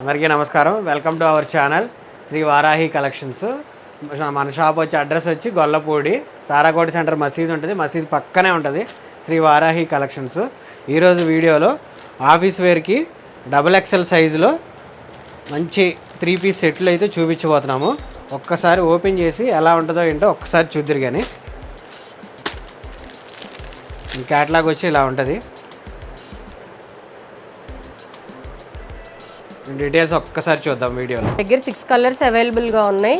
అందరికీ నమస్కారం. Welcome to our channel Shri Varahi collections. మన షాప్ వచ్చి అడ్రస్ వచ్చి గొల్లపూడి సారాకోటి సెంటర్ మసీద్ ఉంటుంది. మసీద్ పక్కనే ఉంటుంది శ్రీ వారాహి కలెక్షన్స్. ఈరోజు వీడియోలో ఆఫీస్ వేర్కి XXL సైజులో మంచి 3 పీస్ సెట్లు అయితే చూపించబోతున్నాము. ఒక్కసారి ఓపెన్ చేసి ఎలా ఉంటుందో ఏంటో ఒక్కసారి చూద్దరు. కానీ ఈ క్యాటలాగ్ వచ్చి ఇలా ఉంటుంది. డీటెయిల్స్ ఒక్కసారి చూద్దాం వీడియోలో. దగ్గర 6 కలర్స్ అవైలబుల్గా ఉన్నాయి.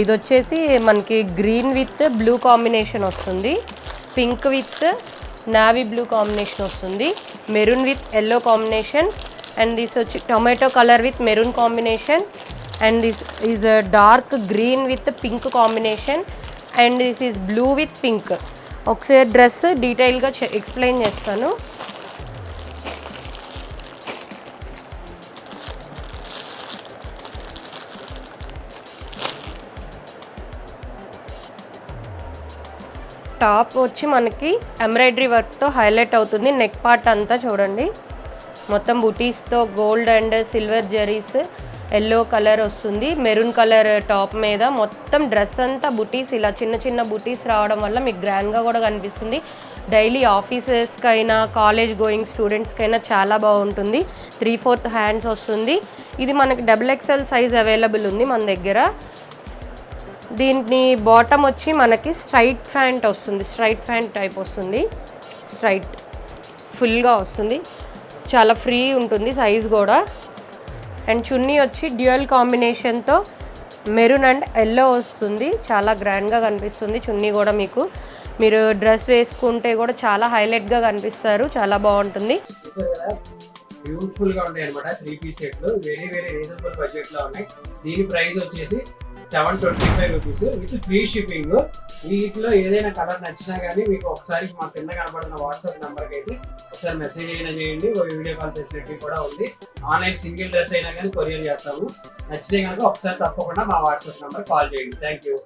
ఇది వచ్చేసి మనకి గ్రీన్ విత్ బ్లూ కాంబినేషన్ వస్తుంది, pink with navy blue combination వస్తుంది, maroon with yellow combination, and this వచ్చి tomato colour with maroon combination, and this is dark green with pink combination, and this is blue with pink. ఒకసారి dress డీటెయిల్గా explain చేస్తాను. Top వచ్చి మనకి embroidery వర్క్తో highlight అవుతుంది. Neck part అంతా చూడండి, మొత్తం బుటీస్తో గోల్డ్ అండ్ సిల్వర్ జరీస్, ఎల్లో కలర్ వస్తుంది, మెరూన్ కలర్ టాప్ మీద మొత్తం డ్రెస్ అంతా బుటీస్, ఇలా చిన్న చిన్న బుటీస్ రావడం వల్ల మీకు గ్రాండ్గా కూడా కనిపిస్తుంది. డైలీ ఆఫీసెస్కైనా కాలేజ్ గోయింగ్ స్టూడెంట్స్కైనా చాలా బాగుంటుంది. 3/4 హ్యాండ్స్ వస్తుంది. ఇది మనకి XXL సైజ్ అవైలబుల్ ఉంది మన దగ్గర. దీని బాటమ్ వచ్చి మనకి స్ట్రైట్ ప్యాంట్ వస్తుంది, స్ట్రైట్ ప్యాంట్ టైప్ వస్తుంది, స్ట్రైట్ ఫుల్గా వస్తుంది, చాలా ఫ్రీ ఉంటుంది సైజ్ కూడా. అండ్ చున్నీ వచ్చి డ్యూయల్ కాంబినేషన్తో మెరూన్ అండ్ ఎల్లో వస్తుంది, చాలా గ్రాండ్గా కనిపిస్తుంది. చున్నీ కూడా మీకు మీరు డ్రెస్ వేసుకుంటే కూడా చాలా హైలైట్గా కనిపిస్తారు, చాలా బాగుంటుంది. బ్యూటిఫుల్గా ఉంటాయి అనమాట. 3 పీస్ సెట్లు వెరీ రీజనబుల్ బడ్జెట్లో ఉన్నాయి. దీని ప్రైస్ వచ్చేసి 725 రూపీస్ విత్ ఫ్రీ షిప్పింగ్. వీటిలో ఏదైనా కలర్ నచ్చినా కానీ మీకు ఒకసారి మా కింద కనబడుతున్న వాట్సాప్ నెంబర్కి అయితే ఒకసారి మెసేజ్ అయినా చేయండి. వీడియో కాల్ ఫెసిలిటీ కూడా ఉంది. ఆన్లైన్ సింగిల్ డ్రెస్ అయినా కానీ కొరియర్ చేస్తాము. నచ్చితే కనుక ఒకసారి తప్పకుండా మా వాట్సాప్ నెంబర్ కాల్ చేయండి. Thank you.